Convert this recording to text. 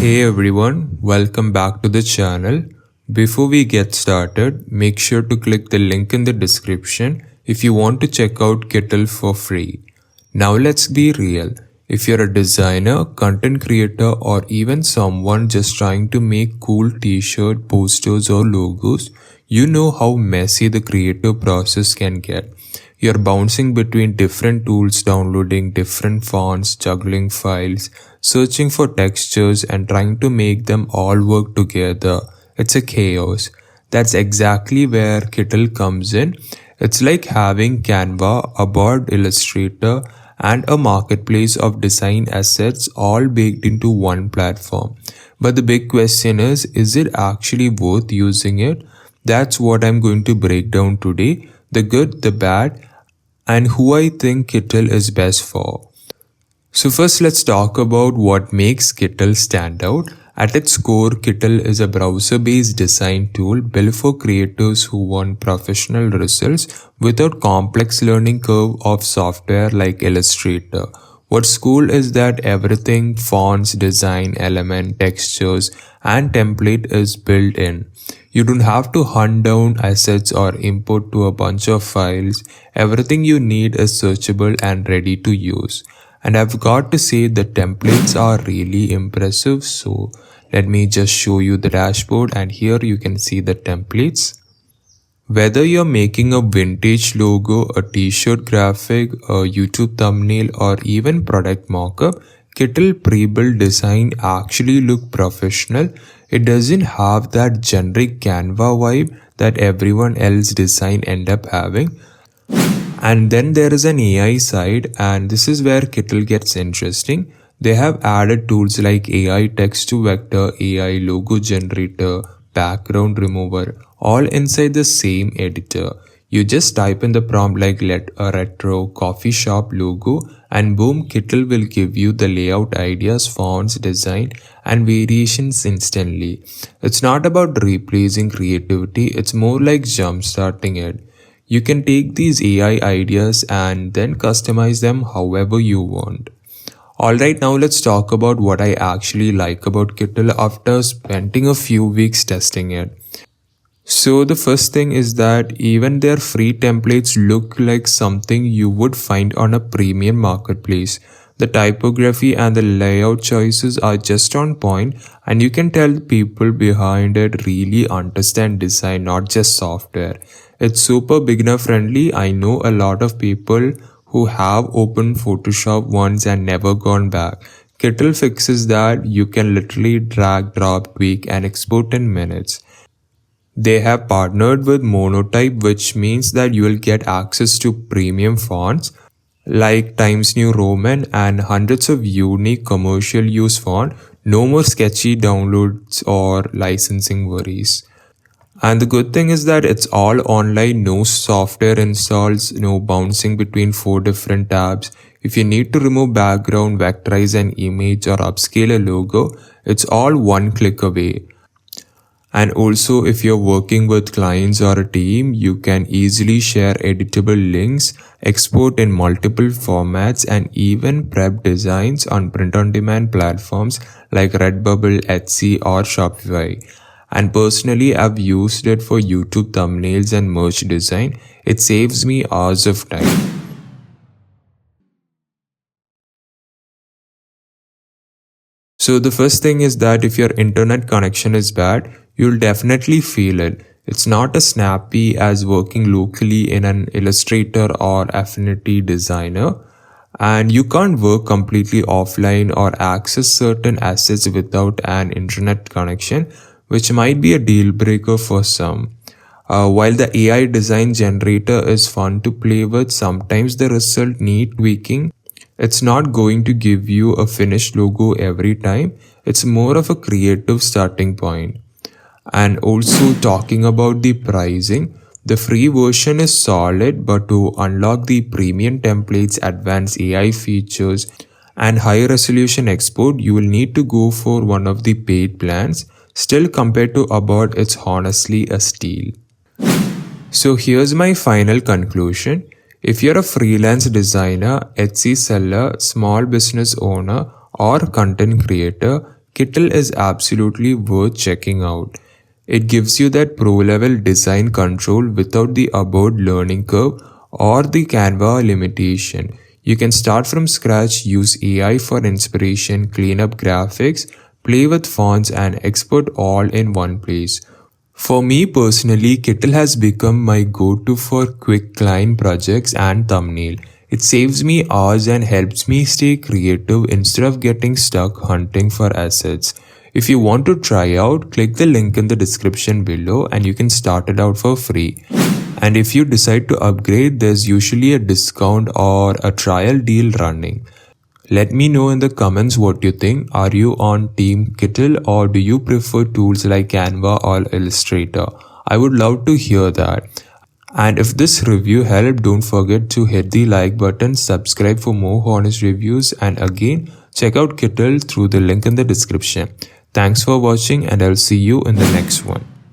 Hey everyone, welcome back to the channel. Before we get started, make sure to click the link in the description if you want to check out Kittl for free. Now let's be real. If you're a designer, content creator, or even someone just trying to make cool t-shirt, posters, or logos, you know how messy the creative process can get. You're bouncing between different tools, downloading different fonts, juggling files, searching for textures, and trying to make them all work together. It's a chaos. That's exactly where Kittl comes in. It's like having Canva, a board Illustrator, and a marketplace of design assets all baked into one platform. But the big question is it actually worth using it? That's what I'm going to break down today. The good, the bad, and who I think Kittl is best for. So first let's talk about what makes Kittl stand out. At its core, Kittl is a browser-based design tool built for creators who want professional results without complex learning curve of software like Illustrator. What's cool is that everything, fonts, design, element, textures, and template is built in. You don't have to hunt down assets or import to a bunch of files. Everything you need is searchable and ready to use. And I've got to say the templates are really impressive. So let me just show you the dashboard, and here you can see the templates. Whether you're making a vintage logo, a t-shirt graphic, a YouTube thumbnail, or even product mockup, Kittl pre-built design actually look professional. It doesn't have that generic Canva vibe that everyone else design end up having. And then there is an AI side, and this is where Kittl gets interesting. They have added tools like AI text to vector, AI logo generator, background remover, all inside the same editor. You just type in the prompt like let a retro coffee shop logo, and boom, Kittl will give you the layout ideas, fonts, design, and variations instantly. It's not about replacing creativity, it's more like jump-starting it. You can take these AI ideas and then customize them however you want. Alright, now let's talk about what I actually like about Kittl after spending a few weeks testing it. So the first thing is that even their free templates look like something you would find on a premium marketplace. The typography and the layout choices are just on point, and you can tell the people behind it really understand design, not just software. It's super beginner friendly. I know a lot of people who have opened Photoshop once and never gone back. Kittl fixes that. You can literally drag, drop, tweak, and export in minutes. They have partnered with Monotype, which means that you will get access to premium fonts like Times New Roman and hundreds of unique commercial use fonts. No more sketchy downloads or licensing worries. And the good thing is that it's all online, no software installs, no bouncing between 4 different tabs. If you need to remove background, vectorize an image, or upscale a logo, it's all one click away. And also, if you're working with clients or a team, you can easily share editable links, export in multiple formats, and even prep designs on print-on-demand platforms like Redbubble, Etsy, or Shopify. And personally, I've used it for YouTube thumbnails and merch design. It saves me hours of time. So the first thing is that if your internet connection is bad, you'll definitely feel it. It's not as snappy as working locally in an Illustrator or Affinity Designer. And you can't work completely offline or access certain assets without an internet connection, which might be a deal breaker for some. While the AI design generator is fun to play with, sometimes the result needs tweaking. It's not going to give you a finished logo every time. It's more of a creative starting point. And also talking about the pricing, the free version is solid, but to unlock the premium templates, advanced AI features, and high resolution export, you will need to go for one of the paid plans. Still, compared to About, it's honestly a steal. So here's my final conclusion. If you're a freelance designer, Etsy seller, small business owner, or content creator, Kittl is absolutely worth checking out. It gives you that pro-level design control without the abode learning curve or the Canva limitation. You can start from scratch, use AI for inspiration, clean up graphics, play with fonts and export all in one place. For me personally, Kittl has become my go-to for quick client projects and thumbnail. It saves me hours and helps me stay creative instead of getting stuck hunting for assets. If you want to try out, click the link in the description below and you can start it out for free. And if you decide to upgrade, there's usually a discount or a trial deal running. Let me know in the comments what you think. Are you on Team Kittl or do you prefer tools like Canva or Illustrator? I would love to hear that. And if this review helped, don't forget to hit the like button, subscribe for more honest reviews, and again, check out Kittl through the link in the description. Thanks for watching and I'll see you in the next one.